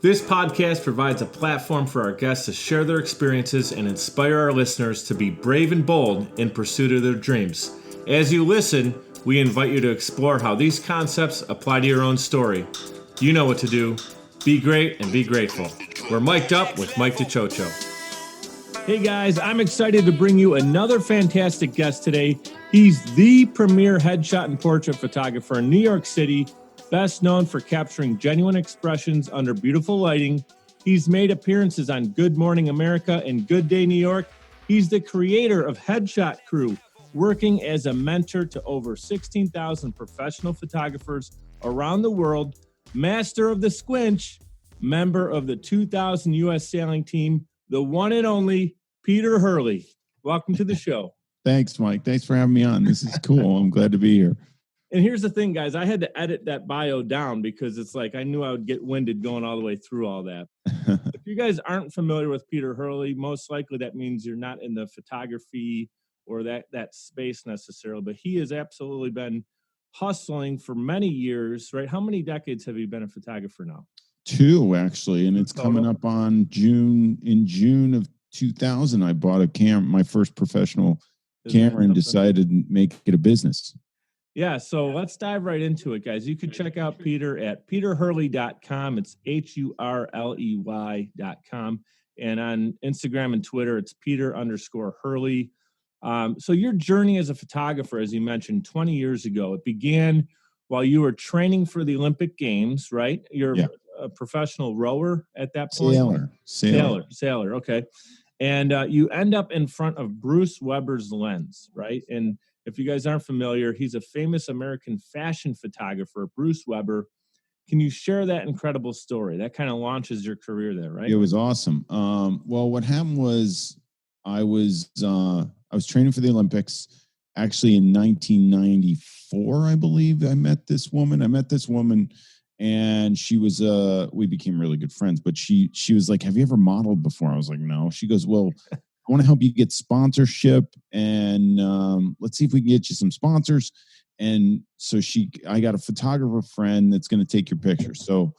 This podcast provides a platform for our guests to share their experiences and inspire our listeners to be brave and bold in pursuit of their dreams. As you listen, we invite you to explore how these concepts apply to your own story. You know what to do. Be great and be grateful. We're mic'd up with Mike DeChocho. Hey guys, I'm excited to bring you another fantastic guest today. He's the premier headshot and portrait photographer in New York City, best known for capturing genuine expressions under beautiful lighting. He's made appearances on Good Morning America and Good Day New York. He's the creator of Headshot Crew, working as a mentor to over 16,000 professional photographers around the world, master of the squinch, member of the 2000 U.S. sailing team, the one and only Peter Hurley. Welcome to the show. Thanks, Mike. Thanks for having me on. This is cool. I'm glad to be here. And here's the thing, guys. I had to edit that bio down because it's like I knew I would get winded going all the way through all that. If you guys aren't familiar with Peter Hurley, most likely that means you're not in the photography or that space necessarily, but he has absolutely been hustling for many years, right? How many decades have you been a photographer now? 2, actually, and it's coming up on June. In June of 2000, I bought a camera, my first professional camera, and decided to make it a business. Yeah, so let's dive right into it, guys. You can check out Peter at peterhurley.com. It's HURLEY.com. And on Instagram and Twitter, it's Peter_Hurley. So your journey as a photographer, as you mentioned, 20 years ago, it began while you were training for the Olympic Games, right? You're a professional rower at that point? Sailor. Okay. And you end up in front of Bruce Weber's lens, right? And if you guys aren't familiar, he's a famous American fashion photographer, Bruce Weber. Can you share that incredible story? That kind of launches your career there, right? It was awesome. Well, what happened was I was training for the Olympics. Actually, in 1994, I believe, I met this woman, and she was we became really good friends. But she was like, "Have you ever modeled before?" I was like, "No." She goes, "Well, I want to help you get sponsorship, and let's see if we can get you some sponsors." And so I got a photographer friend that's going to take your pictures. So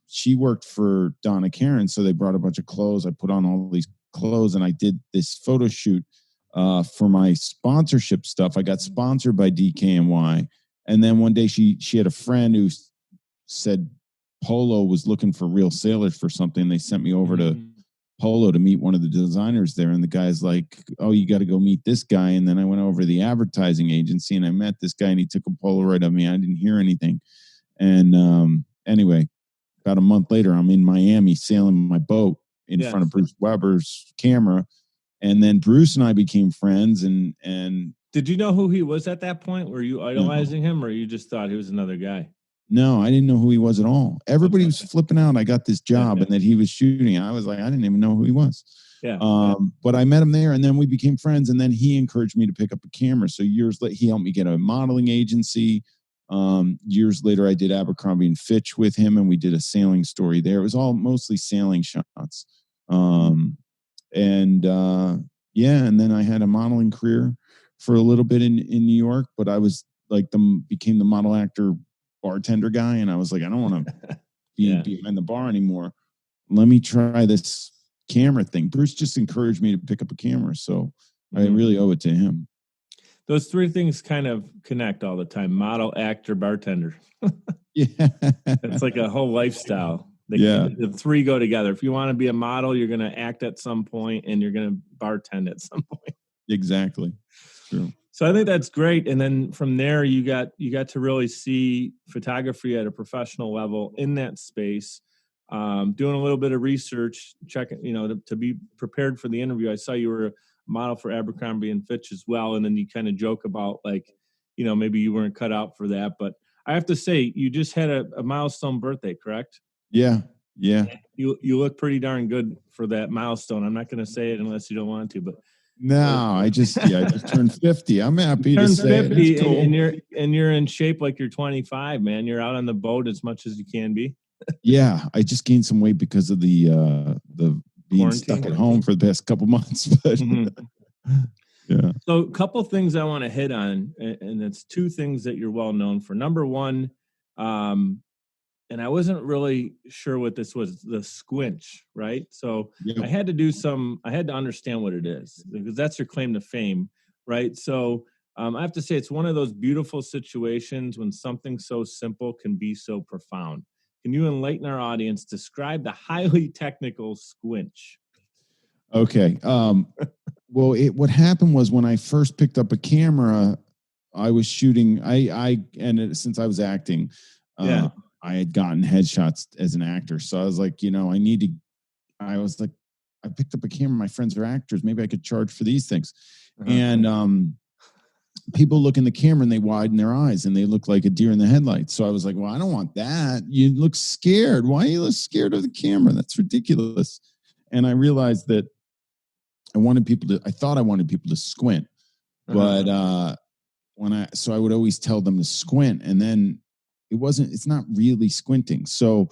she worked for Donna Karan, so they brought a bunch of clothes. I put on all these clothes, and I did this photo shoot for my sponsorship stuff. I got sponsored by DKNY, and then one day she had a friend who said Polo was looking for real sailors for something. They sent me over to Polo to meet one of the designers there, and the guy's like, "Oh, you got to go meet this guy." And then I went over to the advertising agency and I met this guy, and he took a Polaroid of me. I didn't hear anything. And anyway, about a month later, I'm in Miami sailing my boat in front of Bruce Weber's camera. And then Bruce and I became friends. And did you know who he was at that point? Were you idolizing him, or you just thought he was another guy? No, I didn't know who he was at all. Everybody was flipping out I got this job and that he was shooting. I was like, I didn't even know who he was. But I met him there, and then we became friends, and then he encouraged me to pick up a camera. So years later, he helped me get a modeling agency. Years later, I did Abercrombie and Fitch with him, and we did a sailing story there. It was all mostly sailing shots. And then I had a modeling career for a little bit in New York, but I was like became the model actor bartender guy, and I was like, I don't want to be behind the bar anymore. Let me try this camera thing. Bruce just encouraged me to pick up a camera, so I really owe it to him. Those three things kind of connect all the time: model, actor, bartender. It's like a whole lifestyle. The three go together. If you want to be a model, you're going to act at some point, and you're going to bartend at some point. Exactly. True. So I think that's great. And then from there, you got to really see photography at a professional level in that space. Doing a little bit of research, checking, to be prepared for the interview. I saw you were a model for Abercrombie and Fitch as well. And then you kind of joke about maybe you weren't cut out for that. But I have to say, you just had a milestone birthday, correct? Yeah. You look pretty darn good for that milestone. I'm not going to say it unless you don't want to, but. No, I just turned 50. I'm happy to say 50 it. Cool. and you're in shape like you're 25, man. You're out on the boat as much as you can be. Yeah, I just gained some weight because of the being quarantine. Stuck at home for the past couple months. But yeah. So a couple things I want to hit on, and it's two things that you're well known for. Number one, and and I wasn't really sure what this was, the squinch, right? So Yep. I had to understand what it is, because that's your claim to fame, right? So I have to say, it's one of those beautiful situations when something so simple can be so profound. Can you enlighten our audience? Describe the highly technical squinch. Okay. Well, what happened was when I first picked up a camera, I was shooting. Since I was acting, Yeah. I had gotten headshots as an actor, so I was like, I need to. I was like, I picked up a camera. My friends are actors. Maybe I could charge for these things. And people look in the camera and they widen their eyes and they look like a deer in the headlights. So I was like, well, I don't want that. You look scared. Why are you look scared of the camera? That's ridiculous. And I realized that I thought I wanted people to squint, but I would always tell them to squint, and then it's not really squinting. So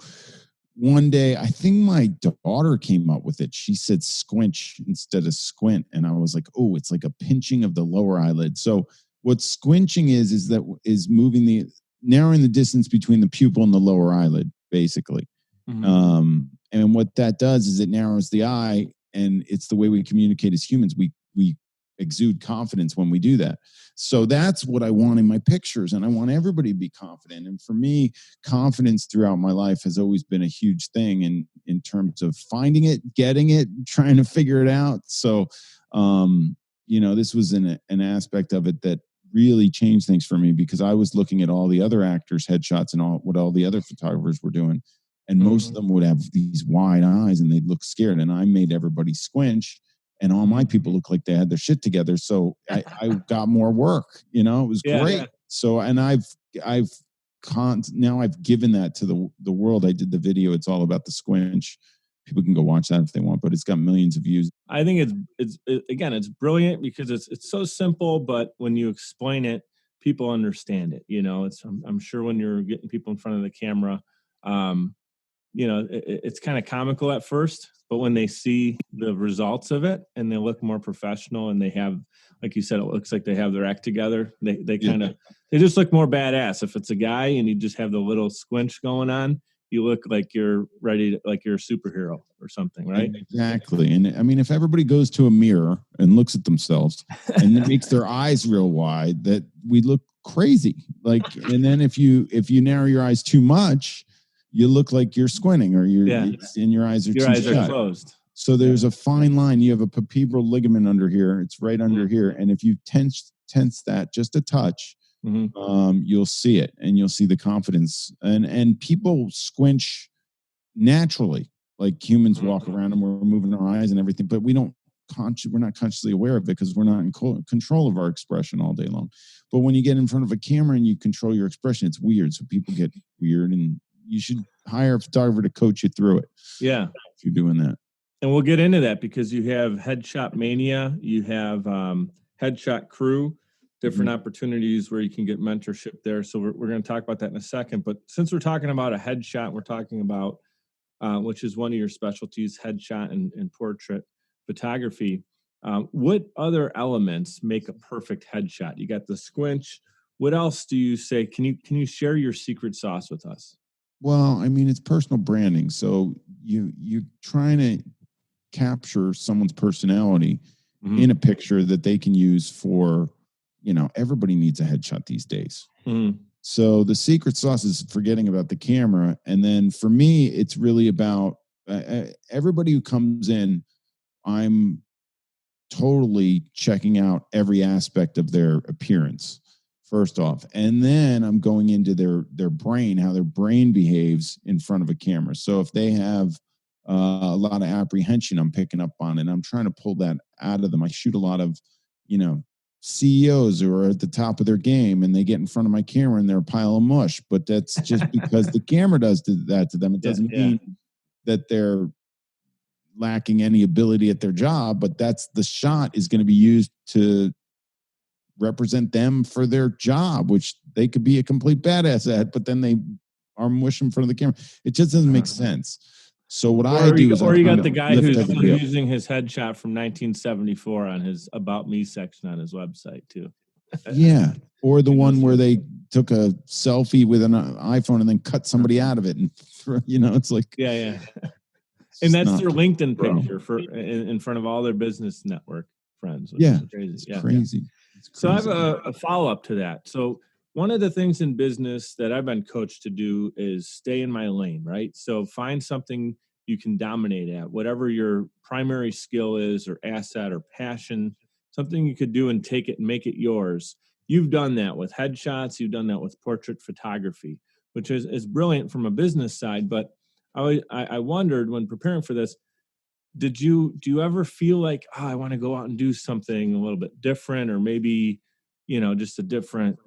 one day, I think my daughter came up with it. She said squinch instead of squint. And I was like, oh, it's like a pinching of the lower eyelid. So what squinching is narrowing the distance between the pupil and the lower eyelid, basically. And what that does is it narrows the eye, and it's the way we communicate as humans. We exude confidence when we do that. So that's what I want in my pictures, and I want everybody to be confident. And for me, confidence throughout my life has always been a huge thing in terms of finding it, getting it, trying to figure it out. So, this was an aspect of it that really changed things for me, because I was looking at all the other actors' headshots and what all the other photographers were doing. And most of them would have these wide eyes and they'd look scared. And I made everybody squinch, and all my people looked like they had their shit together. So I got more work, it was great. Yeah. So, and now I've given that to the world. I did the video. It's all about the squinch. People can go watch that if they want, but it's got millions of views. I think it's brilliant because it's so simple, but when you explain it, people understand it. I'm sure when you're getting people in front of the camera, it's kind of comical at first, but when they see the results of it and they look more professional and they have, like you said, it looks like they have their act together. They just look more badass. If it's a guy and you just have the little squinch going on, you look like you're ready, like you're a superhero or something, right? Exactly. And I mean, if everybody goes to a mirror and looks at themselves and it makes their eyes real wide, that we look crazy. And then if you narrow your eyes too much, you look like you're squinting, or and your eyes are closed. So there's a fine line. You have a palpebral ligament under here. It's right under here. And if you tense that just a touch, you'll see it, and you'll see the confidence. And people squinch naturally, like humans walk around and we're moving our eyes and everything, but we're not consciously aware of it because we're not in control of our expression all day long. But when you get in front of a camera and you control your expression, it's weird. So people get weird, and you should hire a photographer to coach you through it. Yeah. If you're doing that. And we'll get into that because you have Headshot Mania, you have Headshot Crew, different opportunities where you can get mentorship there. So we're going to talk about that in a second. But since we're talking about a headshot, we're talking about, which is one of your specialties, headshot and portrait photography. What other elements make a perfect headshot? You got the squinch. What else do you say? Can you share your secret sauce with us? Well, I mean, it's personal branding. So you're trying to capture someone's personality in a picture that they can use for, everybody needs a headshot these days. So the secret sauce is forgetting about the camera. And then for me, it's really about everybody who comes in, I'm totally checking out every aspect of their appearance. First off, and then I'm going into their brain, how their brain behaves in front of a camera. So if they have a lot of apprehension, I'm picking up on it. I'm trying to pull that out of them. I shoot a lot of, CEOs who are at the top of their game, and they get in front of my camera and they're a pile of mush. But that's just because the camera does that to them. It doesn't mean that they're lacking any ability at their job, but the shot is going to be used to represent them for their job, which they could be a complete badass at, but then they are mush in front of the camera. It just doesn't make sense. So what I do is, you got the guy who's still using his headshot from 1974 on his About Me section on his website too. Yeah. Or the You know, one where they took a selfie with an iPhone and then cut somebody out of it. And, it's like, yeah, yeah. it's And just that's not their LinkedIn pro. picture in front of all their business network friends, which Yeah. is crazy. It's Yeah, yeah. crazy. It's So I have crazy. a follow up to that. So one of the things in business that I've been coached to do is stay in my lane, right? So find something you can dominate at, whatever your primary skill is or asset or passion, something you could do and take it and make it yours. You've done that with headshots. You've done that with portrait photography, which is brilliant from a business side. But I wondered when preparing for this, do you ever feel like, I want to go out and do something a little bit different, or maybe, just a different,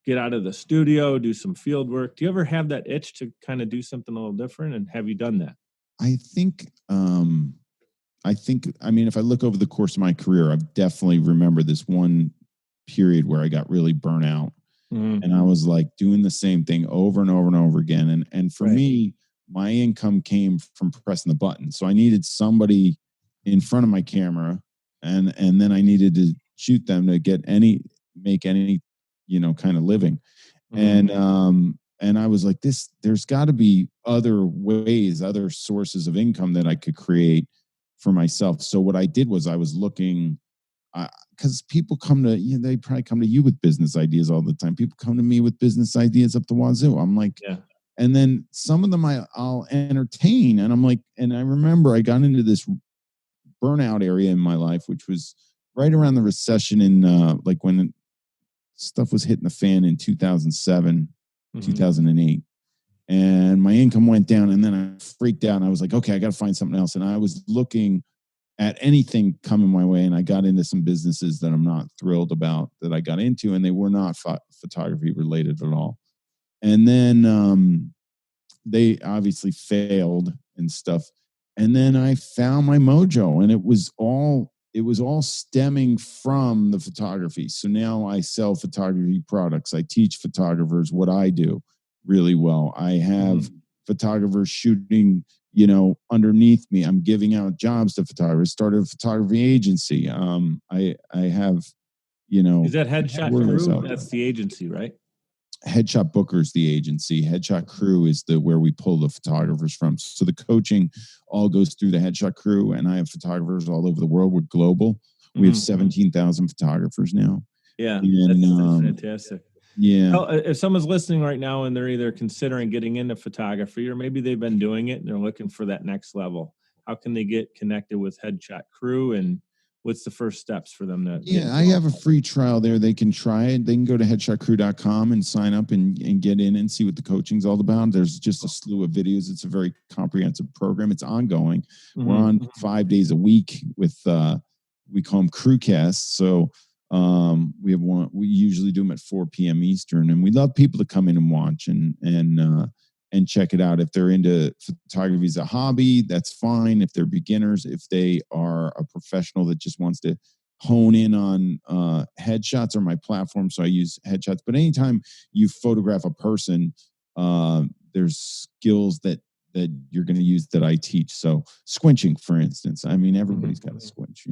get out of the studio, do some field work? Do you ever have that itch to kind of do something a little different? And have you done that? I think, I mean, if I look over the course of my career, I've definitely remember this one period where I got really burnt out, and I was like doing the same thing over and over and over again. And for Right. me, my income came from pressing the button. So I needed somebody in front of my camera, and then I needed to shoot them to make any, kind of living. And I was like, there's got to be other ways, other sources of income that I could create for myself. So what I did was I was looking, because people come to they probably come to you with business ideas all the time. People come to me with business ideas up the wazoo. I'm like, Yeah. and then some of them I'll entertain, and I'm like, and I remember I got into this burnout area in my life, which was right around the recession in like when stuff was hitting the fan in 2007, 2008. And my income went down, and then I freaked out, and I was like, okay, I got to find something else. And I was looking at anything coming my way, and I got into some businesses that I'm not thrilled about that I got into, and they were not photography related at all. And then they obviously failed and stuff. And then I found my mojo, and it was all stemming from the photography. So now I sell photography products. I teach photographers what I do really well. I have photographers shooting, underneath me. I'm giving out jobs to photographers. Started a photography agency. I have, Is that Headshot Crew? That's the agency, right? Headshot Booker's the agency. Headshot Crew is where we pull the photographers from. So the coaching all goes through the Headshot Crew, and I have photographers all over the world. We're global. We have 17,000 photographers now. Yeah, that's fantastic. Yeah. Well, if someone's listening right now and they're either considering getting into photography, or maybe they've been doing it and they're looking for that next level, how can they get connected with Headshot Crew, and what's the first steps for them to get I have a free trial there. They can try it. They can go to headshotcrew.com and sign up and get in and see what the coaching's all about. There's just a slew of videos. It's a very comprehensive program. It's ongoing. We're on 5 days a week with we call them crew casts. So we have one. We usually do them at 4 p.m. Eastern, and we love people to come in and watch and check it out. If they're into photography as a hobby, that's fine. If they're beginners, if they are a professional that just wants to hone in on headshots, or my platform, so I use headshots. But anytime you photograph a person, there's skills that you're going to use that I teach. So squinching, for instance, I mean, everybody's got a squinch,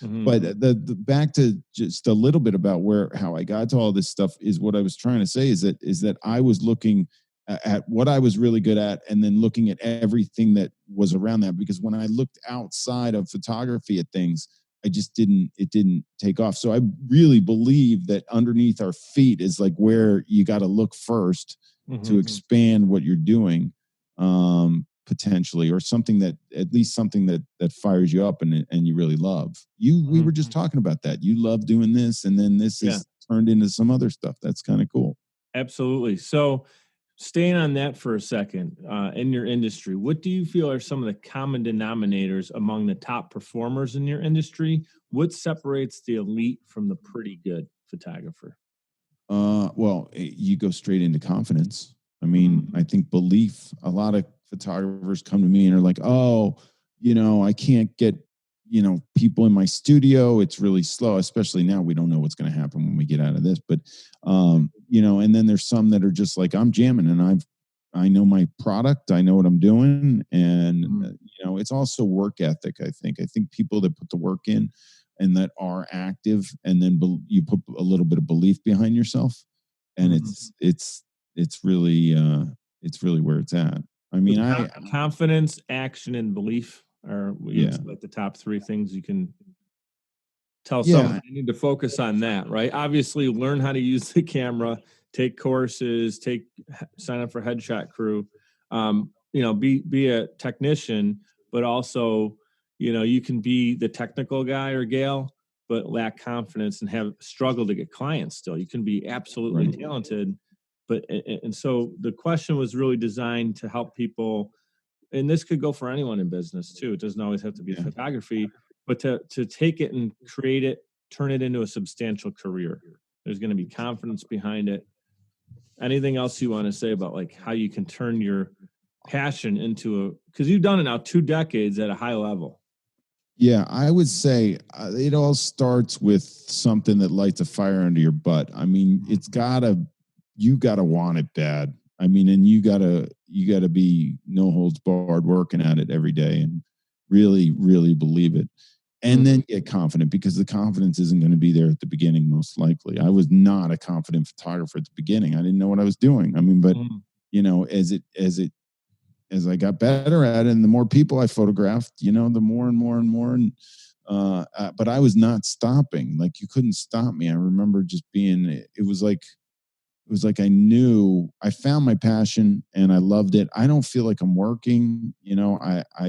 But the back to just a little bit about how I got to all this stuff is what I was trying to say is that I was looking at what I was really good at, and then looking at everything that was around that. Because when I looked outside of photography at things, it didn't take off. So I really believe that underneath our feet is like where you got to look first to expand what you're doing, potentially, or something that fires you up and you really love. We were just talking about that. You love doing this, and then this is turned into some other stuff. That's kind of cool. Absolutely. So staying on that for a second, in your industry, what do you feel are some of the common denominators among the top performers in your industry? What separates the elite from the pretty good photographer? Well, you go straight into confidence. I mean, I think belief. A lot of photographers come to me and are like, "Oh, I can't get, people in my studio. It's really slow." Especially now, we don't know what's going to happen when we get out of this. But, and then there's some that are just like, "I'm jamming, and I know my product. I know what I'm doing." And it's also work ethic. I think people that put the work in and that are active, and then you put a little bit of belief behind yourself, and it's really where it's at. I mean, confidence, action, and belief are like the top three things you can tell someone. You need to focus on that, right? Obviously, learn how to use the camera, take courses, sign up for Headshot Crew. Be a technician, but also, you can be the technical guy or gal, but lack confidence and have struggle to get clients still. You can be absolutely talented, and so the question was really designed to help people, and this could go for anyone in business too. It doesn't always have to be photography, but to take it and create it, turn it into a substantial career. There's going to be confidence behind it. Anything else you want to say about like how you can turn your passion into because you've done it now 2 decades at a high level. Yeah, I would say it all starts with something that lights a fire under your butt. I mean, you gotta want it bad. I mean, and you gotta be no holds barred working at it every day and really, really believe it. And then get confident, because the confidence isn't going to be there at the beginning, most likely. I was not a confident photographer at the beginning. I didn't know what I was doing. I mean, but as I got better at it, and the more people I photographed, the more and more and more. And but I was not stopping. Like, you couldn't stop me. I remember just being. It was like I knew I found my passion and I loved it. I don't feel like I'm working. I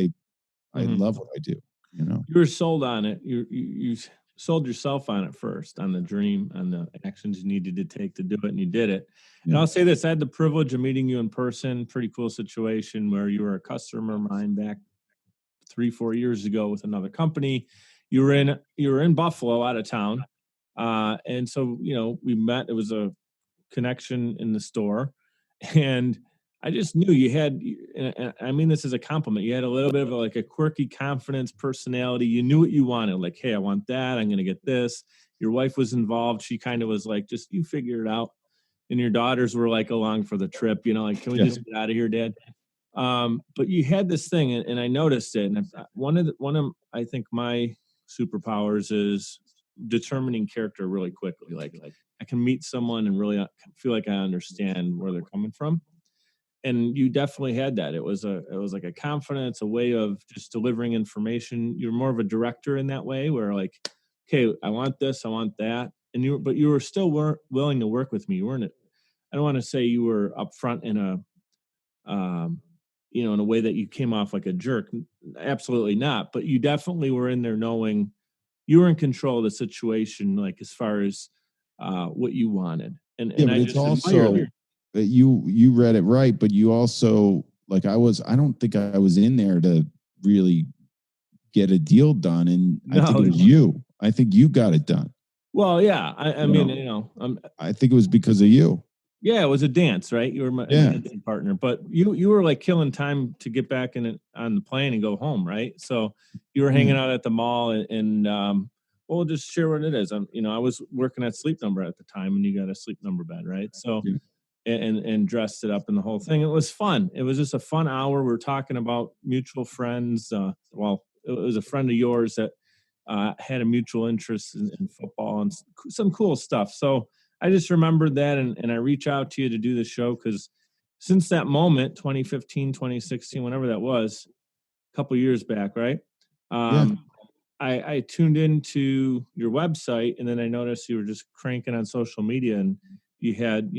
love what I do. You were sold on it. You sold yourself on it first, on the dream, on the actions you needed to take to do it, and you did it. And I'll say this: I had the privilege of meeting you in person. Pretty cool situation where you were a customer of mine back 3-4 years ago with another company. You were in Buffalo, out of town, and so we met. It was a connection in the store, and I just knew you had, and I mean this as a compliment, you had a little bit of a quirky confidence personality. You knew what you wanted. Like, hey, I want that. I'm going to get this. Your wife was involved. She kind of was like, just you figure it out. And your daughters were like along for the trip, like, can we just get out of here, Dad? But you had this thing, and I noticed it. And one of I think my superpowers is determining character really quickly. Like I can meet someone and really feel like I understand where they're coming from. And you definitely had that. It was like a confidence, a way of just delivering information. You're more of a director in that way, where like, okay, I want this, I want that, and you were still willing to work with me. You weren't. I don't want to say you were upfront in in a way that you came off like a jerk. Absolutely not. But you definitely were in there knowing you were in control of the situation, like as far as what you wanted. And but I it's just also. You read it right, but you also, like, I don't think I was in there to really get a deal done. And I think it was you. I think you got it done. Well, yeah. I mean, I think it was because of you. Yeah, it was a dance, right? You were my dancing partner, but you were like killing time to get back on the plane and go home, right? So you were hanging out at the mall, and we'll just share what it is. I was working at Sleep Number at the time, and you got a Sleep Number bed, right? So. And dressed it up and the whole thing. It was fun. It was just a fun hour. We were talking about mutual friends. It was a friend of yours that had a mutual interest in football and some cool stuff. So I just remembered that, and I reach out to you to do the show because since that moment, 2015, 2016, whenever that was, a couple years back, right? I tuned into your website, and then I noticed you were just cranking on social media, and you had,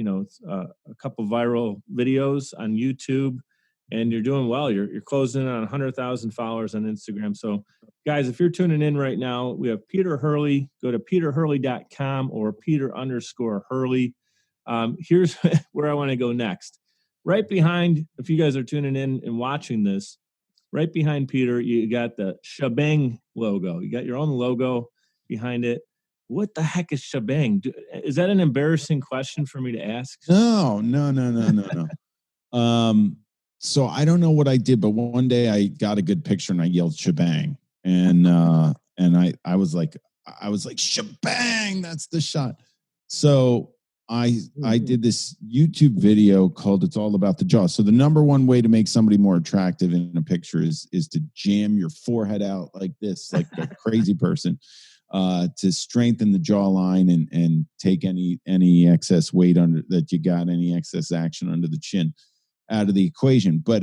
a couple viral videos on YouTube, and you're doing well. You're closing in on 100,000 followers on Instagram. So, guys, if you're tuning in right now, we have Peter Hurley. Go to peterhurley.com or Peter_Hurley. Here's where I want to go next. Right behind, if you guys are tuning in and watching this, right behind Peter, you got the Shebang logo. You got your own logo behind it. What the heck is shebang? Is that an embarrassing question for me to ask? No. So I don't know what I did, but one day I got a good picture and I yelled shebang, and I was like shebang, that's the shot. So I did this YouTube video called "It's All About the Jaw." So the number one way to make somebody more attractive in a picture is to jam your forehead out like this, like a crazy person. to strengthen the jawline and take any excess weight under that you got, any excess action under the chin out of the equation. But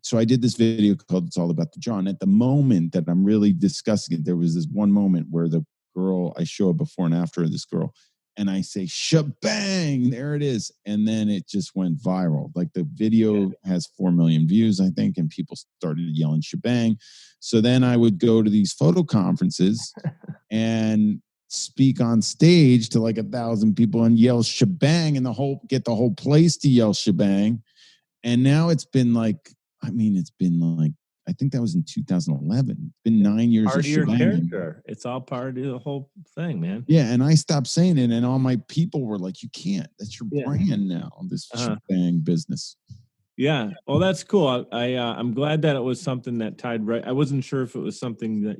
so I did this video called "It's All About the Jaw." And at the moment that I'm really discussing it, there was this one moment where the girl, I show a before and after of this girl, and I say "Shebang!" There it is, and then it just went viral. Like the video has 4 million views, I think, and people started yelling "Shebang!" So then I would go to these photo conferences and speak on stage to like 1,000 people and yell "Shebang!" and get the whole place to yell "Shebang!" And now it's been like, I think that was in 2011. It's been 9 years Part of your shebang. character. It's all part of the whole thing, man. Yeah, and I stopped saying it, and all my people were like, "You can't. That's your brand now. This shebang business." Yeah. Well, that's cool. I'm glad that it was something that tied right. I wasn't sure if it was something that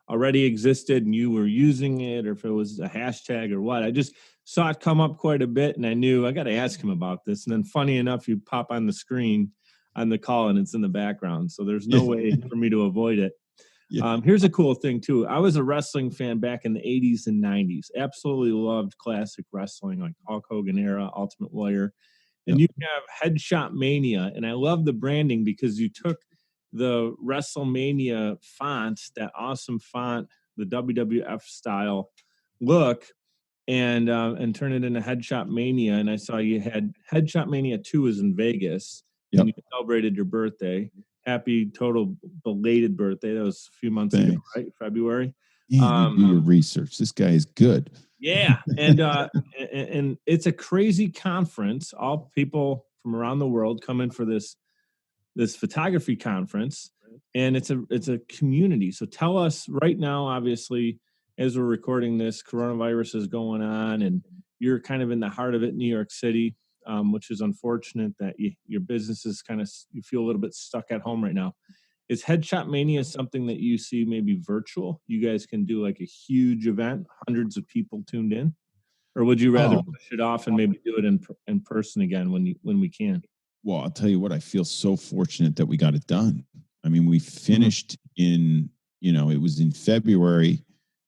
already existed and you were using it, or if it was a hashtag or what. I just saw it come up quite a bit, and I knew I got to ask him about this. And then, funny enough, you pop on the screen on the call, and it's in the background, so there's no way for me to avoid it. Yeah. Here's a cool thing too. I was a wrestling fan back in the 80s and 90s. Absolutely loved classic wrestling, like Hulk Hogan era, Ultimate Warrior. And you have Headshot Mania, and I love the branding because you took the WrestleMania font, that awesome font, the WWF style look, and turn it into Headshot Mania. And I saw you had Headshot Mania 2 is in Vegas, and you celebrated your birthday. Happy total belated birthday. That was a few months ago, right? February. Yeah, you do your research. This guy is good. Yeah, and it's a crazy conference. All people from around the world come in for this photography conference, and it's a community. So tell us right now, obviously, as we're recording this, coronavirus is going on, and you're kind of in the heart of it, New York City, which is unfortunate that your business is you feel a little bit stuck at home right now. Is Headshot Mania something that you see maybe virtual? You guys can do like a huge event, hundreds of people tuned in, or would you rather push it off and maybe do it in person again when we can? Well, I'll tell you what, I feel so fortunate that we got it done. I mean, we finished it was in February.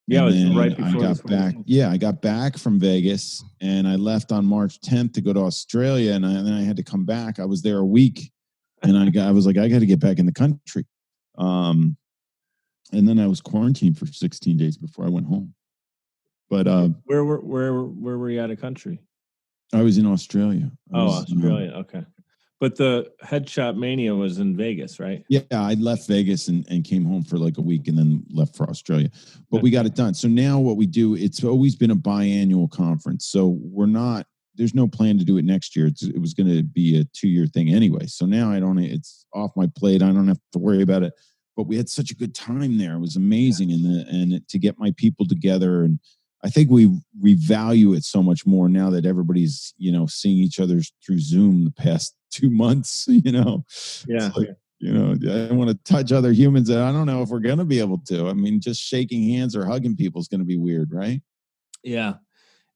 Yeah, it was right before I got back. Yeah, I got back from Vegas, and I left on March 10th to go to Australia, and then I had to come back. I was there a week, and I was like, I got to get back in the country. And then I was quarantined for 16 days before I went home. But where were you out of country? I was in Australia. Australia. Okay. But the Headshot Mania was in Vegas, right? Yeah, I left Vegas and came home for like a week and then left for Australia. But we got it done. So now what we do, it's always been a biannual conference. So there's no plan to do it next year. It was going to be a 2-year thing anyway. So now it's off my plate. I don't have to worry about it. But we had such a good time there. It was amazing. And to get my people together, and I think we value it so much more now that everybody's, seeing each other through Zoom the past 2 months, Yeah. Like, I want to touch other humans that I don't know if we're going to be able to. I mean, just shaking hands or hugging people is going to be weird, right? Yeah.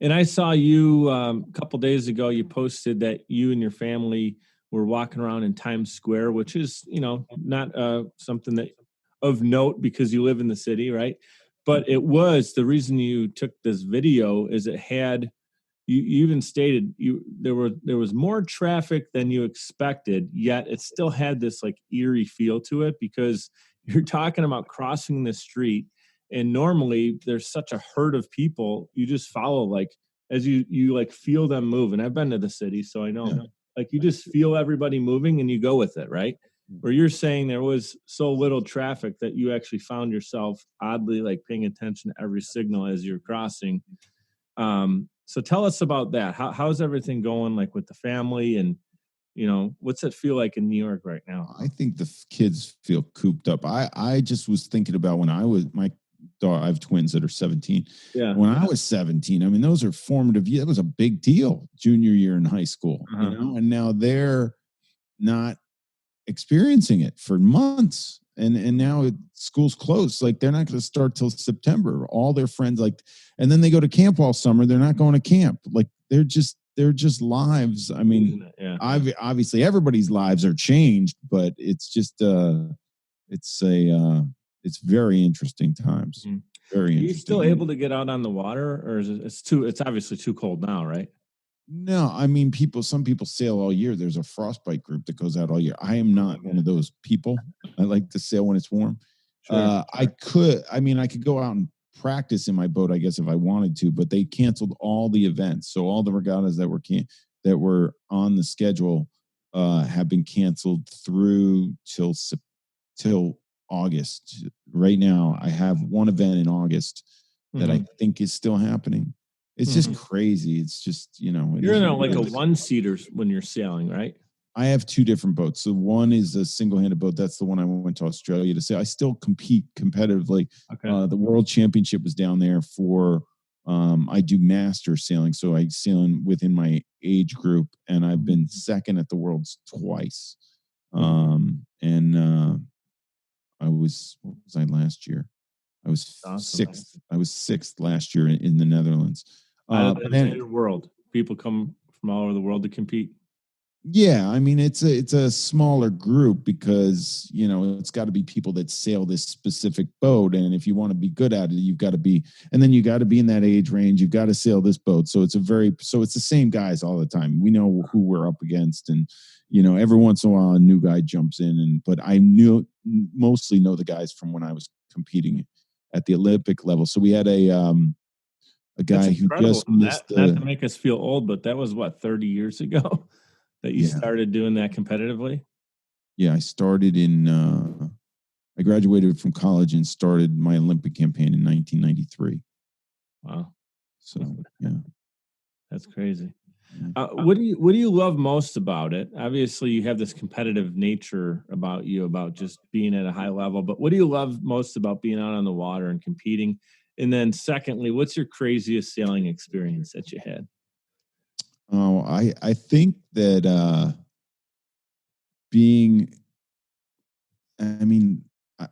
And I saw you a couple days ago, you posted that you and your family were walking around in Times Square, which is, not something that of note because you live in the city, right? But it was the reason you took this video is it had, you even stated there was more traffic than you expected, yet it still had this like eerie feel to it because you're talking about crossing the street. And normally there's such a herd of people, you just follow like as you like feel them move. And I've been to the city, so I know like you just feel everybody moving and you go with it, right? Where you're saying there was so little traffic that you actually found yourself oddly like paying attention to every signal as you're crossing. So tell us about that. How's everything going like with the family and what's it feel like in New York right now? I think the kids feel cooped up. I just was thinking about when I was my daughter, I have twins that are 17. Yeah. When I was 17, I mean, those are formative years. That was a big deal, junior year in high school, and now they're not experiencing it for months. And now school's closed. Like they're not going to start till September. All their friends and then they go to camp all summer. They're not going to camp. Like they're just lives. I mean, obviously everybody's lives are changed, but it's just, it's very interesting times. Very Are you still interesting. able to get out on the water, or is it's obviously too cold now, right? No, I mean, some people sail all year. There's a frostbite group that goes out all year. I am not one of those people. I like to sail when it's warm. Sure. I could go out and practice in my boat, I guess, if I wanted to, but they canceled all the events. So all the regattas that were on the schedule have been canceled through till August. Right now, I have one event in August that I think is still happening. It's just crazy. It's just, You're in like a one-seater when you're sailing, right? I have two different boats. So one is a single-handed boat. That's the one I went to Australia to sail. I still compete competitively. Okay. The World Championship was down there for, I do master sailing. So I sail within my age group, and I've been second at the Worlds twice. What was I last year? I was sixth. I was sixth last year in the Netherlands. Out of the entire world, people come from all over the world to compete. Yeah, I mean it's a smaller group because it's got to be people that sail this specific boat, and if you want to be good at it, you've got to be, and then you got to be in that age range. You've got to sail this boat, so it's the same guys all the time. We know who we're up against, and every once in a while a new guy jumps in, but I mostly know the guys from when I was competing at the Olympic level. So we had a guy who just missed not to make us feel old, but that was what, 30 years ago that you started doing that competitively? Yeah, I graduated from college and started my Olympic campaign in 1993. Wow. So, yeah. That's crazy. What do you love most about it? Obviously, you have this competitive nature about you, about just being at a high level, but what do you love most about being out on the water and competing? And then secondly, what's your craziest sailing experience that you had? Oh, I think that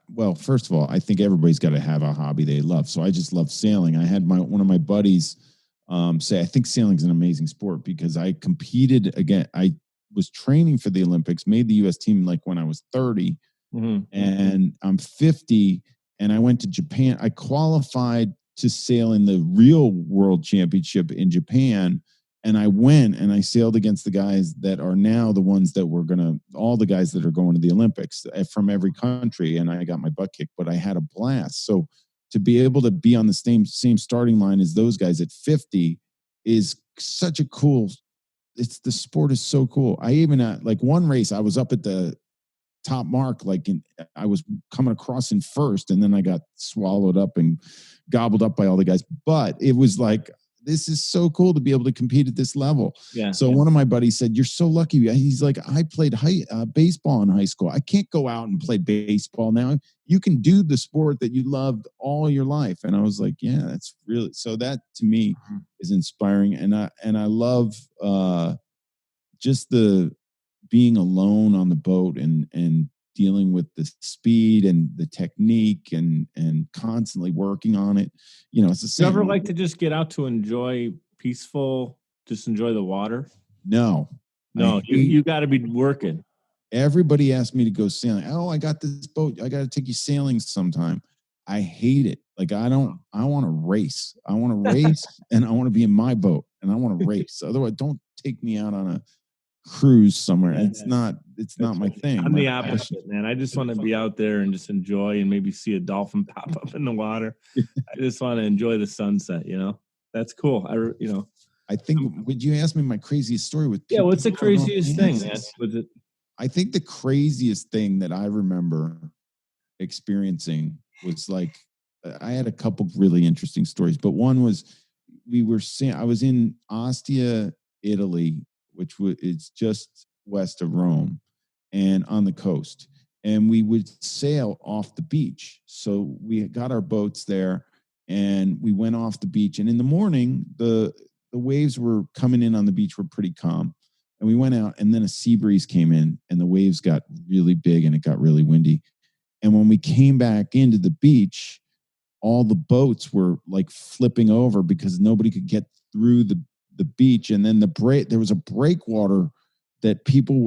well, first of all, I think everybody's got to have a hobby they love. So I just love sailing. I had one of my buddies say, I think sailing is an amazing sport because I competed again. I was training for the Olympics, made the U.S. team like when I was 30, and I'm 50, and I went to Japan. I qualified to sail in the real world championship in Japan. And I went and I sailed against the guys that are now the ones that all the guys that are going to the Olympics from every country. And I got my butt kicked, but I had a blast. So to be able to be on the same starting line as those guys at 50 is such a cool, the sport is so cool. I even like one race, I was up at the top mark, I was coming across in first, and then I got swallowed up and gobbled up by all the guys. But it was like, this is so cool to be able to compete at this level. Yeah. So one of my buddies said, "You're so lucky." He's like, "I played baseball in high school. I can't go out and play baseball now. You can do the sport that you loved all your life." And I was like, "Yeah, that's really." So that to me is inspiring, and I love just the being alone on the boat and dealing with the speed and the technique and constantly working on it. It's the same. You ever like to just get out to enjoy just enjoy the water? No, you got to be working. Everybody asked me to go sailing. Oh, I got this boat. I got to take you sailing sometime. I hate it. Like I want to race. I want to race and I want to be in my boat and I want to race. Otherwise, don't take me out on a cruise somewhere. It's not my thing. I'm the opposite, man. I just want to be out there and just enjoy and maybe see a dolphin pop up in the water. I just want to enjoy the sunset, That's cool. I think, would you ask me my craziest story with people? Yeah, what's the craziest thing, man? Was it? I think the craziest thing that I remember experiencing was like, I had a couple really interesting stories, but one was I was in Ostia, Italy, which it's just west of Rome and on the coast. And we would sail off the beach. So we got our boats there and we went off the beach. And in the morning, the waves were coming in on the beach were pretty calm. And we went out and then a sea breeze came in and the waves got really big and it got really windy. And when we came back into the beach, all the boats were like flipping over because nobody could get through the beach. And then there was a breakwater that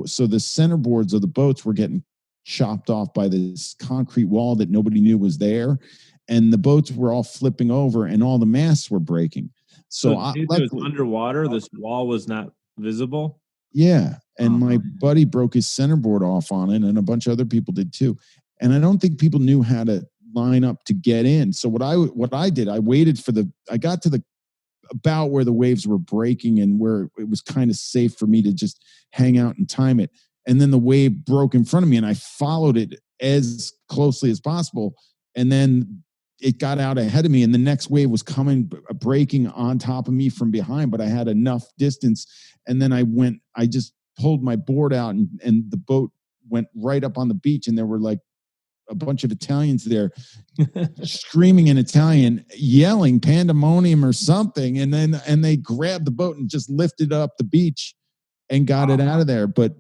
so the centerboards of the boats were getting chopped off by this concrete wall that nobody knew was there. and the boats were all flipping over, and all the masts were breaking. So it was underwater. This wall was not visible. Yeah, and my buddy broke his centerboard off on it, and a bunch of other people did too. And I don't think people knew how to line up to get in. So what I did, I waited for I got to the about where the waves were breaking and where it was kind of safe for me to just hang out and time it. And then the wave broke in front of me, and I followed it as closely as possible. And then it got out ahead of me, and the next wave was coming, breaking on top of me from behind, but I had enough distance. And then I just pulled my board out, and the boat went right up on the beach, and there were like a bunch of Italians there screaming in Italian, yelling pandemonium or something. And they grabbed the boat and just lifted up the beach and got it out of there. But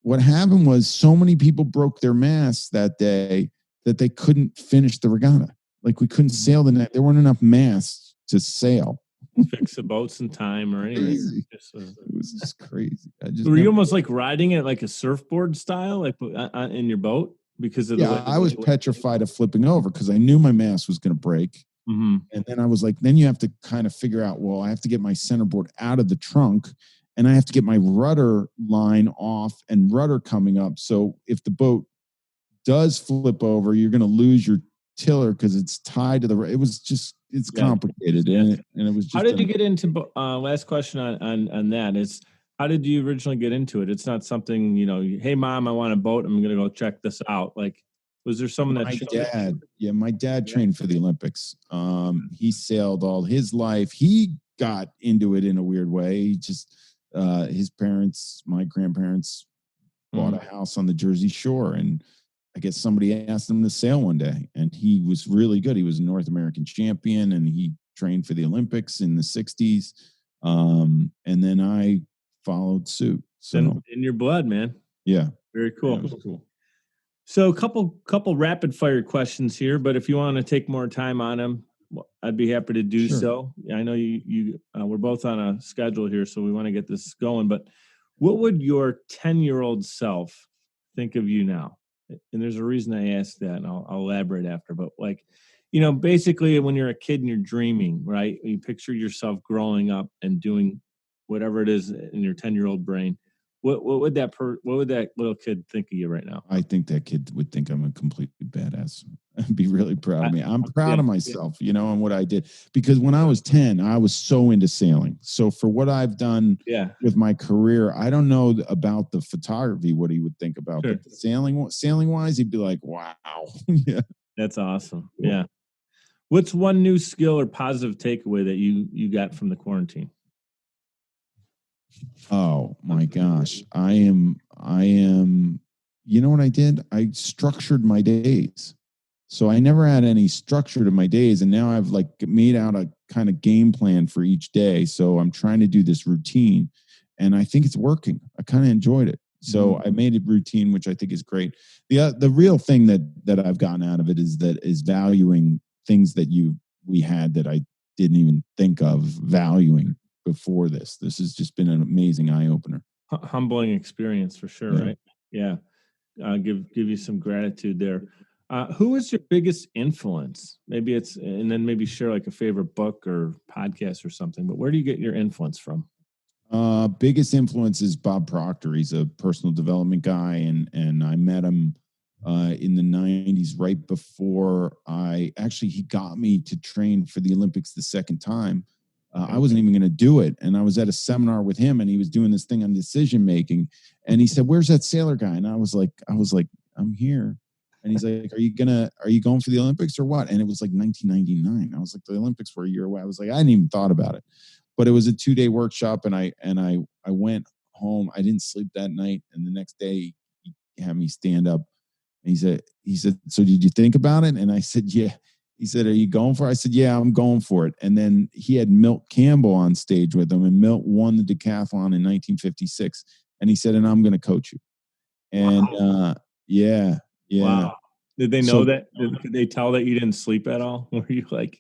what happened was so many people broke their masts that day that they couldn't finish the regatta. Like we couldn't sail the night. There weren't enough masts to sail. Fix the boats in time or anything. It was just crazy. Were you almost like riding it like a surfboard style, like in your boat? Because of I was petrified of flipping over because I knew my mast was going to break. Mm-hmm. And then I was like, then you have to kind of figure out, well, I have to get my centerboard out of the trunk, and I have to get my rudder line off and rudder coming up. So if the boat does flip over, you're going to lose your tiller because it's tied to the. It was just it's complicated, and it was. Just How did you get into? Last question on that is. How did you originally get into it? It's not something, hey, Mom, I want a boat. I'm going to go check this out. Like, was there someone my dad trained for the Olympics. He sailed all his life. He got into it in a weird way. He just, his parents, my grandparents bought a house on the Jersey Shore. And I guess somebody asked him to sail one day, and he was really good. He was a North American champion, and he trained for the Olympics in the 60s. And then I followed suit. So in your blood, man. Yeah. Very cool. Yeah, cool. So a couple rapid fire questions here, but if you want to take more time on them, I'd be happy to do so. I know you we're both on a schedule here, so we want to get this going, but what would your 10-year-old self think of you now? And there's a reason I asked that, and I'll elaborate after, but like, basically when you're a kid and you're dreaming, right? You picture yourself growing up and doing whatever it is in your 10-year-old brain. What would that little kid think of you right now? I think that kid would think I'm a completely badass and be really proud of me. I'm proud of myself, and what I did, because when I was 10, I was so into sailing. So for what I've done with my career, I don't know about the photography, what he would think about, but the sailing wise, he'd be like, wow. Yeah. That's awesome. Cool. Yeah. What's one new skill or positive takeaway that you got from the quarantine? Oh my gosh. I am, you know what I did? I structured my days. So I never had any structure to my days. And now I've like made out a kind of game plan for each day. So I'm trying to do this routine, and I think it's working. I kind of enjoyed it. So I made a routine, which I think is great. The real thing that I've gotten out of it is valuing things that we had that I didn't even think of valuing before this. This has just been an amazing eye opener. Humbling experience for sure, right? Yeah. Give you some gratitude there. Who is your biggest influence? And then maybe share like a favorite book or podcast or something, but where do you get your influence from? Biggest influence is Bob Proctor. He's a personal development guy, and I met him in the 90s, right before he got me to train for the Olympics the second time. I wasn't even going to do it. And I was at a seminar with him, and he was doing this thing on decision making. And he said, "Where's that sailor guy?" And I was like, "I'm here." And he's like, "Are you going for the Olympics or what?" And it was like 1999. I was like, the Olympics were a year away. I was like, I hadn't even thought about it, but it was a 2-day workshop. And I went home. I didn't sleep that night. And the next day he had me stand up, and he said, "So did you think about it?" And I said, "Yeah." He said, "Are you going for it?" I said, "Yeah, I'm going for it." And then he had Milt Campbell on stage with him, and Milt won the decathlon in 1956. And he said, "And I'm going to coach you." And yeah. Wow. Did they know that? Did they tell that you didn't sleep at all? Were you like,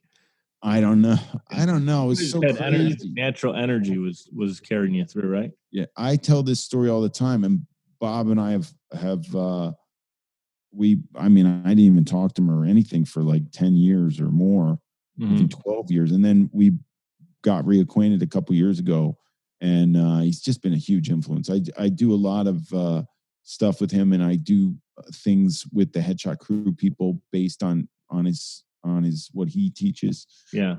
I don't know. It was so crazy. Natural energy was carrying you through, right? Yeah. I tell this story all the time, and Bob and I have I mean, I didn't even talk to him or anything for like 10 years or more, even 12 years. And then we got reacquainted a couple years ago, and he's just been a huge influence. I do a lot of stuff with him, and I do things with the Headshot Crew people based on his what he teaches. Yeah.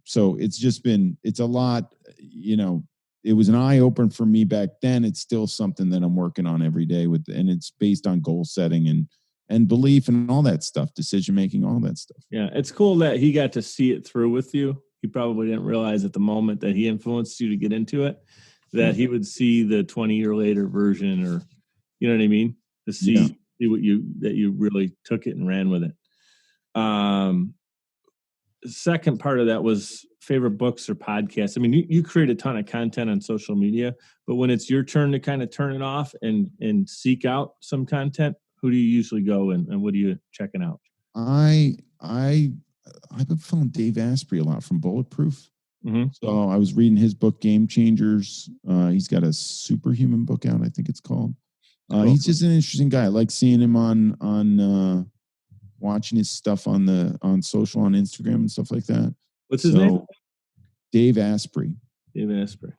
So it's a lot, you know. It was an eye opener for me back then. It's still something that I'm working on every day with, and it's based on goal setting and belief and all that stuff, decision making, all that stuff. Yeah, it's cool that he got to see it through with you. He probably didn't realize at the moment that he influenced you to get into it, that he would see the 20-year later version, or you know what I mean, to see what you really took it and ran with it. Second part of that was favorite books or podcasts. I mean, you create a ton of content on social media, but when it's your turn to kind of turn it off and seek out some content, who do you usually go and what are you checking out? I've been following Dave Asprey a lot from Bulletproof. So I was reading his book, Game Changers. He's got a superhuman book out, I think it's called. Cool. He's just an interesting guy. I like seeing him on watching his stuff on social, on Instagram and stuff like that. What's his name? Dave Asprey. Dave Asprey.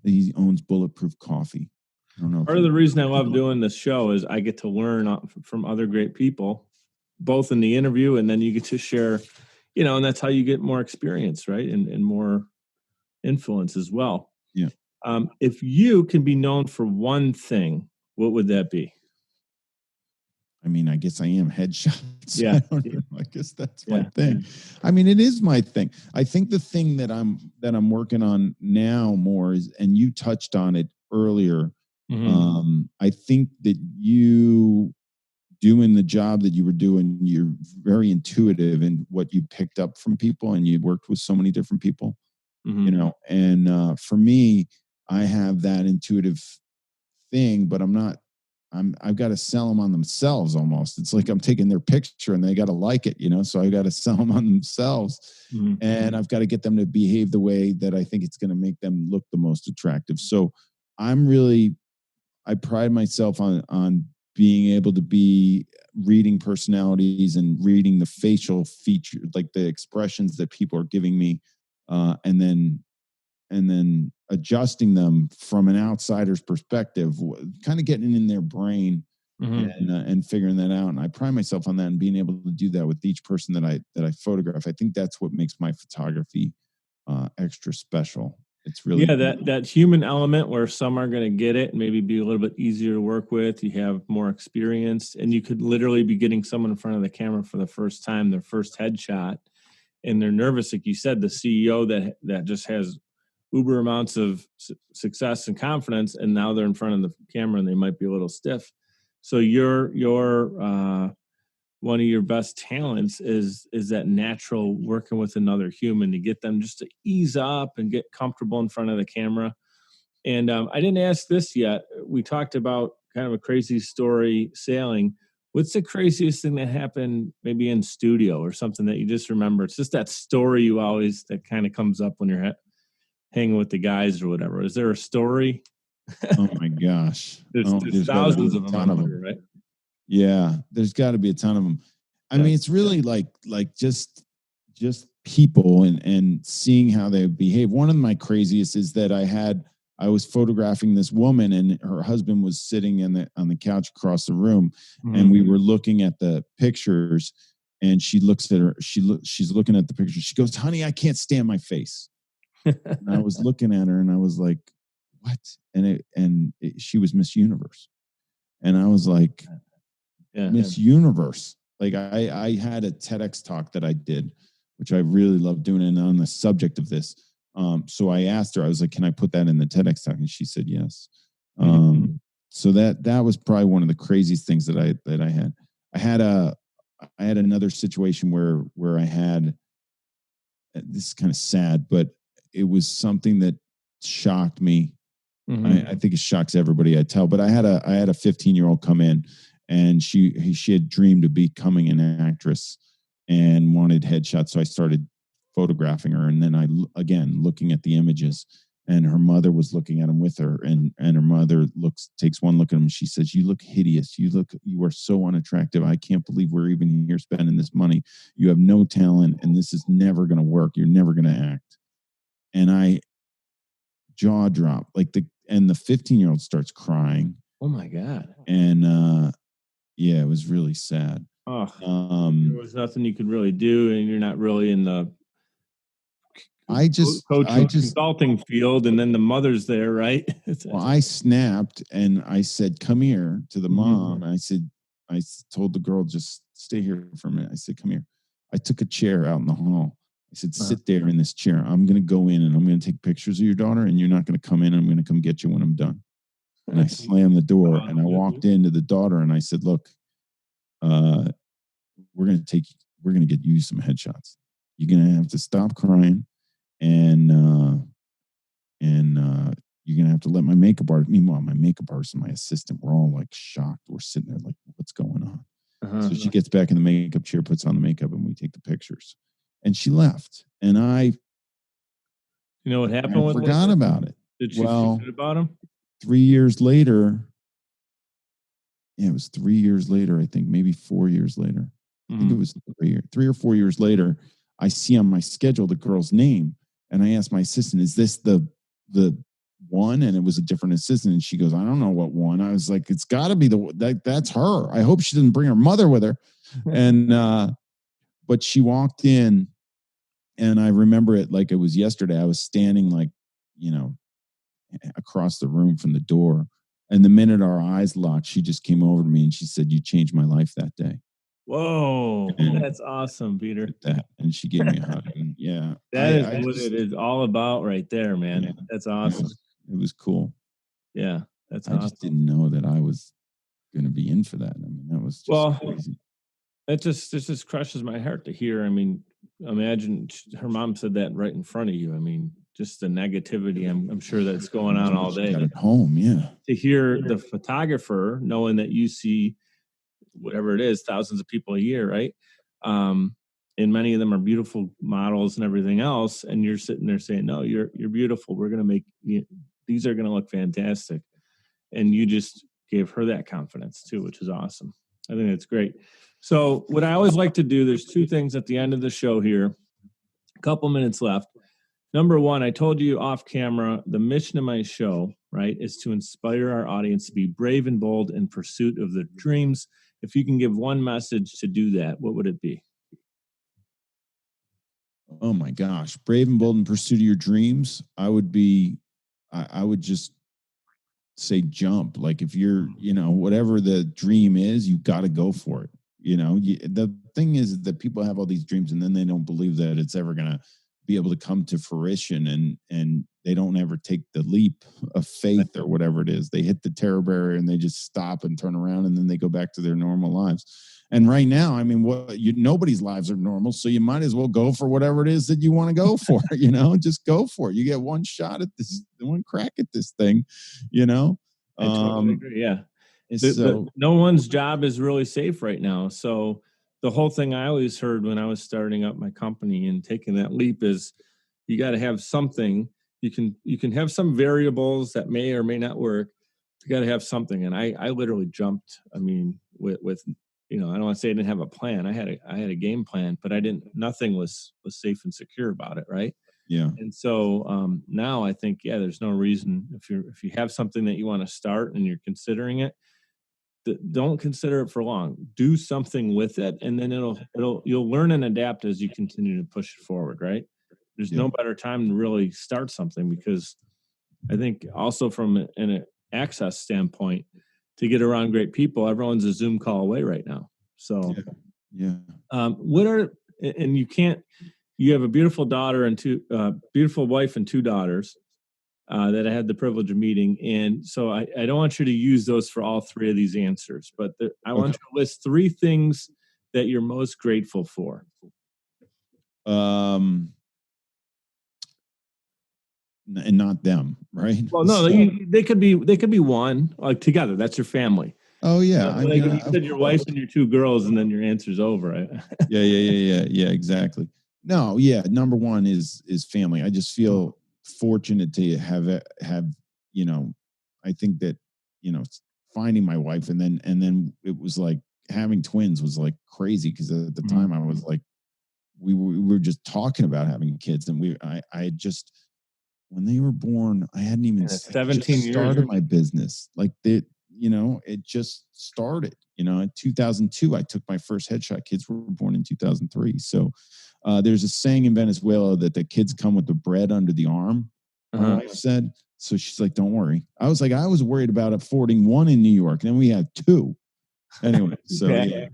He owns Bulletproof Coffee. I don't know. Part of the reason I love doing this show is I get to learn from other great people, both in the interview and then you get to share, you know, and that's how you get more experience, right? And more influence as well. Yeah. If you can be known for one thing, what would that be? I mean, I guess I am Headshots. Yeah. I don't know. I guess that's my thing. I mean, it is my thing. I think the thing that I'm working on now more is, and you touched on it earlier. I think that you doing the job that you were doing, you're very intuitive in what you picked up from people, and you worked with so many different people, you know, and for me, I have that intuitive thing, but I've got to sell them on themselves almost. It's like I'm taking their picture and they got to like it, you know, so I got to sell them on themselves and I've got to get them to behave the way that I think it's going to make them look the most attractive. So I pride myself on being able to be reading personalities and reading the facial feature, like the expressions that people are giving me, and then adjusting them from an outsider's perspective, kind of getting in their brain and figuring that out. And I pride myself on that and being able to do that with each person that I photograph. I think that's what makes my photography extra special. It's really that human element where some are going to get it and maybe be a little bit easier to work with. You have more experience, and you could literally be getting someone in front of the camera for the first time, their first headshot, and they're nervous. Like you said, the CEO that just has uber amounts of success and confidence, and now they're in front of the camera and they might be a little stiff. So your one of your best talents is that natural working with another human to get them just to ease up and get comfortable in front of the camera. And I didn't ask this yet. We talked about kind of a crazy story sailing. What's the craziest thing that happened maybe in studio or something that you just remember? It's just that story that kind of comes up when you're hanging with the guys or whatever. Is there a story? Oh my gosh. There's thousands of them, right? Yeah, there's got to be a ton of them. I mean, it's really like just people and seeing how they behave. One of my craziest is that I was photographing this woman, and her husband was sitting on the couch across the room, and we were looking at the pictures, and she looks at her. She's looking at the picture. She goes, "Honey, I can't stand my face." And I was looking at her, and I was like, "What?" And she was Miss Universe, and I was like, Miss Universe. Like I had a TEDx talk that I did, which I really love doing, and on the subject of this. So I asked her, I was like, "Can I put that in the TEDx talk?" And she said yes. So that was probably one of the craziest things that I had. I had another situation where I had, this is kind of sad, but it was something that shocked me. I think it shocks everybody I tell, but I had a 15-year-old come in, and she had dreamed of becoming an actress and wanted headshots. So I started photographing her, and then I again looking at the images, and her mother was looking at him with her, and her mother takes one look at him, and she says, "You look hideous. You are so unattractive. I can't believe we're even here spending this money. You have no talent, and this is never going to work. You're never going to act." And I jaw drop, and the 15-year-old starts crying. Oh my God. And yeah, it was really sad. Oh, there was nothing you could really do, and you're not really in the consulting field, and then the mother's there, right? Well, I snapped and I said, "Come here," to the mom. I told the girl, "Just stay here for a minute." I said, "Come here." I took a chair out in the hall. I said, "Sit there in this chair. I'm going to go in and I'm going to take pictures of your daughter, and you're not going to come in. I'm going to come get you when I'm done." And I slammed the door and I walked into the daughter and I said, "Look, we're going to get you some headshots. You're going to have to stop crying, and you're going to have to let my makeup artist." Meanwhile, my makeup artist and my assistant were all like shocked. We're sitting there like, "What's going on?" So she gets back in the makeup chair, puts on the makeup, and we take the pictures. And she left. And you know what happened? I forgot about it. Did she feel good about him? 3 years later, it was 3 years later, I think, maybe 4 years later. I think it was 3 or 4 years later, I see on my schedule the girl's name. And I asked my assistant, "Is this the one?" And it was a different assistant. And she goes, "I don't know what one." I was like, "It's got to be that's her. I hope she didn't bring her mother with her." And but she walked in, and I remember it like it was yesterday. I was standing across the room from the door. And the minute our eyes locked, she just came over to me and she said, "You changed my life that day." Whoa, that's awesome, Peter. And she gave me a hug. And yeah, that is what it is all about right there, man. Yeah, that's awesome. It was cool. Yeah, that's awesome. I just didn't know that I was going to be in for that. I mean, that was just crazy. It just crushes my heart to hear. I mean, imagine her mom said that right in front of you. I mean, just the negativity I'm sure that's going on all day at home. Yeah. To hear the photographer knowing that you see whatever it is, thousands of people a year, right? And many of them are beautiful models and everything else. And you're sitting there saying, "No, you're beautiful. We're going to make these are going to look fantastic." And you just gave her that confidence too, which is awesome. I think that's great. So what I always like to do, there's two things at the end of the show here, a couple minutes left. Number one, I told you off camera, the mission of my show, right, is to inspire our audience to be brave and bold in pursuit of their dreams. If you can give one message to do that, what would it be? Oh my gosh. Brave and bold in pursuit of your dreams. I would just say jump. Like if you're, whatever the dream is, you got to go for it. The thing is that people have all these dreams and then they don't believe that it's ever going to be able to come to fruition, and they don't ever take the leap of faith or whatever it is. They hit the terror barrier and they just stop and turn around, and then they go back to their normal lives. And right now, I mean, nobody's lives are normal, so you might as well go for whatever it is that you want to go for. Just go for it. You get one shot at this, one crack at this thing. I totally agree. Yeah. No one's job is really safe right now. So the whole thing I always heard when I was starting up my company and taking that leap is you got to have something. You can have some variables that may or may not work. You got to have something. And I literally jumped. I mean, with I don't want to say I didn't have a plan. I had a game plan, but nothing was safe and secure about it. Right. Yeah. And so now I think, there's no reason if you have something that you want to start and you're considering it, don't consider it for long. Do something with it, and then you'll learn and adapt as you continue to push it forward. Right? There's no better time to really start something, because I think also from an access standpoint, to get around great people, everyone's a Zoom call away right now. So, you have a beautiful daughter and beautiful wife and two daughters. That I had the privilege of meeting. And so I don't want you to use those for all three of these answers, but I want you to list three things that you're most grateful for. And not them, right? Well, no, they could be one, like together. That's your family. Oh yeah. You said your wife and your two girls, and then your answer's over. Yeah, exactly. No, yeah. Number one is family. I just feel fortunate to have, I think that, finding my wife and then it was like having twins was like crazy. Cause at the time I was like, we were just talking about having kids and I just, when they were born, I hadn't even 17 years started my business. Like that, it just started, in 2002, I took my first headshot. Kids were born in 2003. So there's a saying in Venezuela that the kids come with the bread under the arm. My wife said, so she's like, don't worry. I was like, I was worried about affording one in New York. Then we had two. Anyway, so yeah.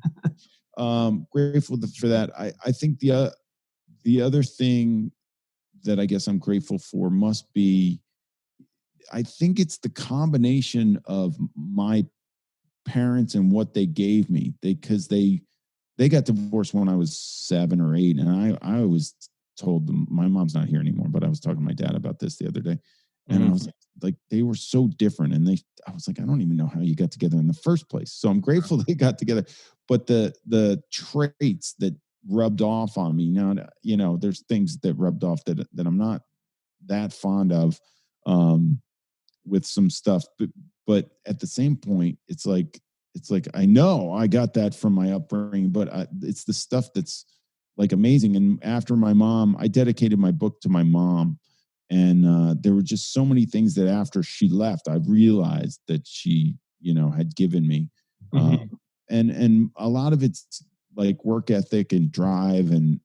Grateful for that. I think the other thing that I guess I'm grateful for must be, I think it's the combination of my parents and what they gave me. Because they got divorced when I was 7 or 8, and I always told them, my mom's not here anymore, but I was talking to my dad about this the other day, and I was like, they were so different, and I was like, I don't even know how you got together in the first place. So I'm grateful they got together, but the traits that rubbed off on me now, there's things that rubbed off that I'm not that fond of, with some stuff, but at the same point, it's like I know I got that from my upbringing, but it's the stuff that's like amazing. And after my mom, I dedicated my book to my mom, and there were just so many things that after she left, I realized that she, had given me, and a lot of it's like work ethic and drive and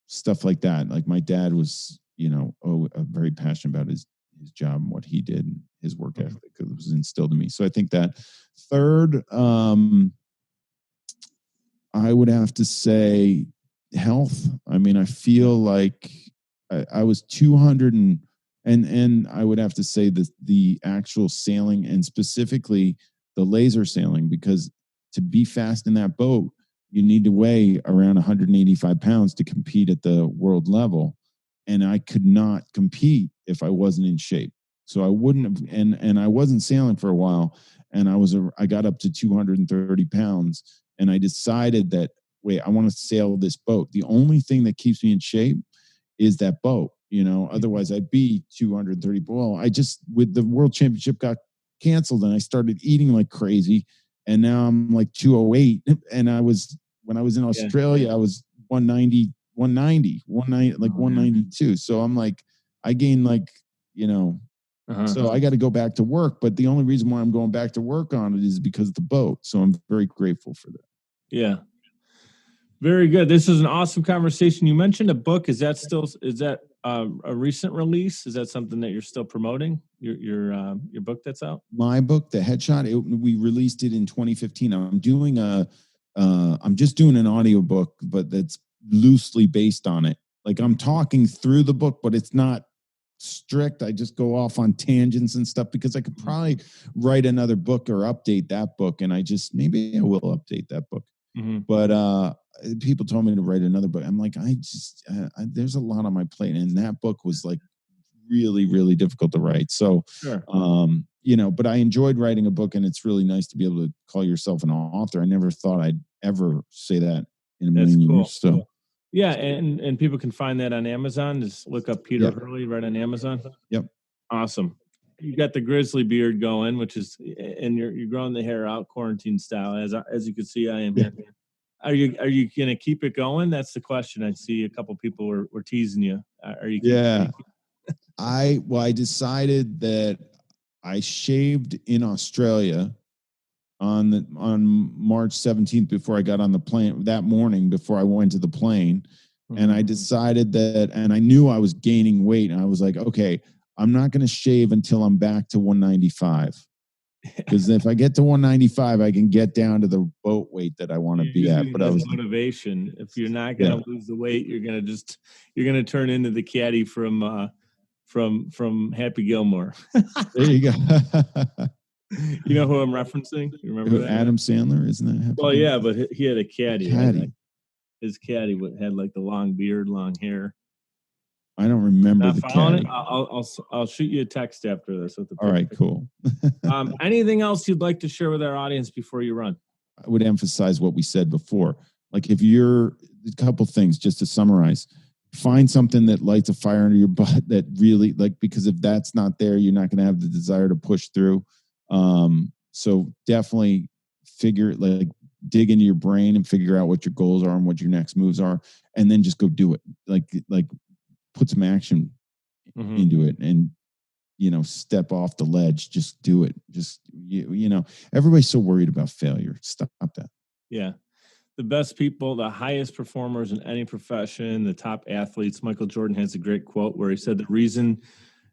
stuff like that. Like my dad was, very passionate about his job and what he did and his work ethic. It was instilled in me. So I think that. Third, I would have to say health. I mean, I feel like I was 200 and I would have to say that the actual sailing and specifically the laser sailing, because to be fast in that boat, you need to weigh around 185 pounds to compete at the world level. And I could not compete if I wasn't in shape. So I wouldn't have, and I wasn't sailing for a while, and I got up to 230 pounds, and I decided that, wait, I want to sail this boat. The only thing that keeps me in shape is that boat, otherwise I'd be 230. Well, with the world championship got canceled and I started eating like crazy. And now I'm like 208. And when I was in Australia, I was 190, like 192. So I'm like, I gained like, so I got to go back to work. But the only reason why I'm going back to work on it is because of the boat. So I'm very grateful for that. Yeah. Very good. This is an awesome conversation. You mentioned a book. Is that a recent release? Is that something that you're still promoting? Your book that's out? My book, The Headshot, we released it in 2015. I'm just doing an audiobook, but that's loosely based on it. Like I'm talking through the book, but it's not strict. I just go off on tangents and stuff because I could probably write another book or update that book. And maybe I will update that book. But people told me to write another book. I'm like, there's a lot on my plate. And that book was like really, really difficult to write. So, sure. But I enjoyed writing a book, and it's really nice to be able to call yourself an author. I never thought I'd ever say that in a million years. So, cool. Yeah. And people can find that on Amazon. Just look up Peter Hurley right on Amazon. Yep. Awesome. You got the grizzly beard going, which is, and you're growing the hair out quarantine style. As you can see, I am here. Are you going to keep it going? That's the question. I see a couple people were teasing you. Are you? I decided that I shaved in Australia on March 17th before I got on the plane that morning before I went to the plane. And I decided that, and I knew I was gaining weight, and I was like, okay, I'm not going to shave until I'm back to 195. Because if I get to 195, I can get down to the boat weight that I want to be at. But I was motivation. If you're not going to lose the weight, you're going to turn into the caddy from Happy Gilmore. There you go. You know who I'm referencing? You remember that? Adam Sandler, isn't that? Well, yeah, but he had a caddy. His caddy had like the long beard, long hair. I don't remember the caddy. I'll shoot you a text after this. With the all right, cool. Anything else you'd like to share with our audience before you run? I would emphasize what we said before. Like a couple things just to summarize. find something that lights a fire under your butt that really because if that's not there, you're not going to have the desire to push through. So definitely dig into your brain and figure out what your goals are and what your next moves are, and then just go do it. Like put some action into it, and step off the ledge. Just do it. Just everybody's so worried about failure. Stop that. Yeah. The best people, the highest performers in any profession, the top athletes. Michael Jordan has a great quote where he said the reason,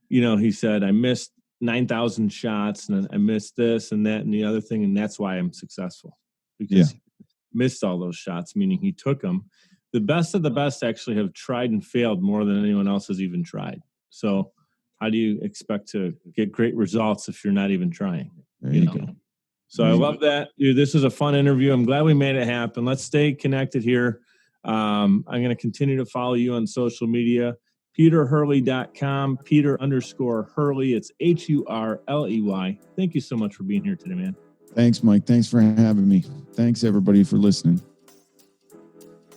he said, I missed 9,000 shots and I missed this and that and the other thing. And that's why I'm successful, because he missed all those shots, meaning he took them. The best of the best actually have tried and failed more than anyone else has even tried. So how do you expect to get great results if you're not even trying? There you go. So I love that. Dude, this was a fun interview. I'm glad we made it happen. Let's stay connected here. I'm going to continue to follow you on social media. PeterHurley.com, Peter_Hurley. It's Hurley. Thank you so much for being here today, man. Thanks, Mike. Thanks for having me. Thanks, everybody, for listening.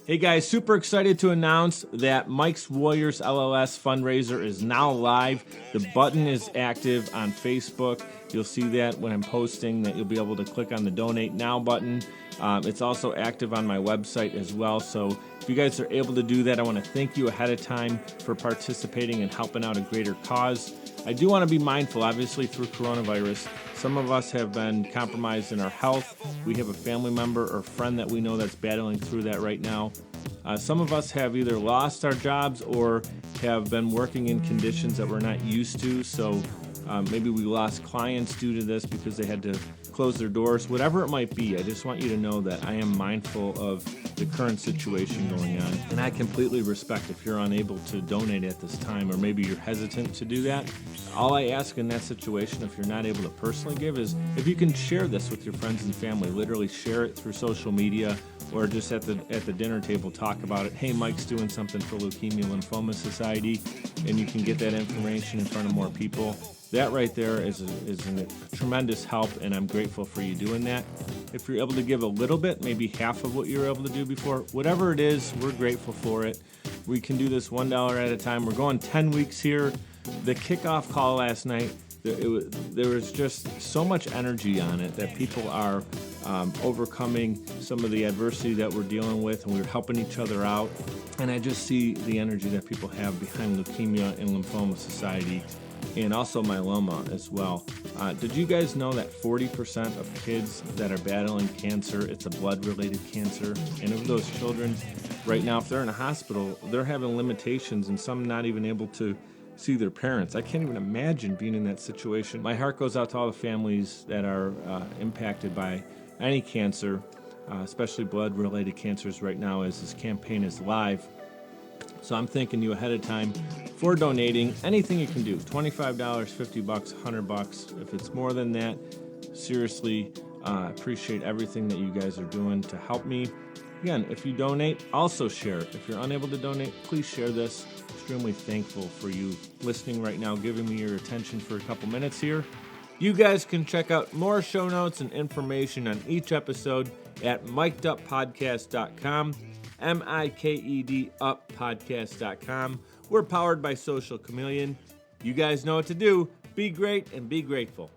Hey guys, super excited to announce that Mike's Warriors LLS fundraiser is now live. The button is active on Facebook. You'll see that when I'm posting, that you'll be able to click on the Donate Now button. It's also active on my website as well. So if you guys are able to do that, I want to thank you ahead of time for participating and helping out a greater cause. I do want to be mindful, obviously, through coronavirus. Some of us have been compromised in our health. We have a family member or friend that we know that's battling through that right now. Some of us have either lost our jobs or have been working in conditions that we're not used to. So maybe we lost clients due to this because they had to close their doors. Whatever it might be, I just want you to know that I am mindful of the current situation going on. And I completely respect if you're unable to donate at this time, or maybe you're hesitant to do that. All I ask in that situation, if you're not able to personally give, is if you can share this with your friends and family. Literally share it through social media, or just at the dinner table talk about it. Hey, Mike's doing something for Leukemia Lymphoma Society, and you can get that information in front of more people. That right there is a tremendous help, and I'm grateful for you doing that. If you're able to give a little bit, maybe half of what you were able to do before, whatever it is, we're grateful for it. We can do this $1 at a time. We're going 10 weeks here. The kickoff call last night, there was just so much energy on it that people are overcoming some of the adversity that we're dealing with, and we're helping each other out. And I just see the energy that people have behind Leukemia and Lymphoma Society, and also myeloma as well. Did you guys know that 40% of kids that are battling cancer, it's a blood-related cancer? And of those children, right now, if they're in a hospital, they're having limitations, and some not even able to see their parents. I can't even imagine being in that situation. My heart goes out to all the families that are impacted by any cancer, especially blood-related cancers right now, as this campaign is live. So I'm thanking you ahead of time for donating. Anything you can do, $25, $50, $100. If it's more than that, seriously, appreciate everything that you guys are doing to help me. Again, if you donate, also share it. If you're unable to donate, please share this. Extremely thankful for you listening right now, giving me your attention for a couple minutes here. You guys can check out more show notes and information on each episode at mikeduppodcast.com. MIKED uppodcast.com. We're powered by Social Chameleon. You guys know what to do. Be great and be grateful.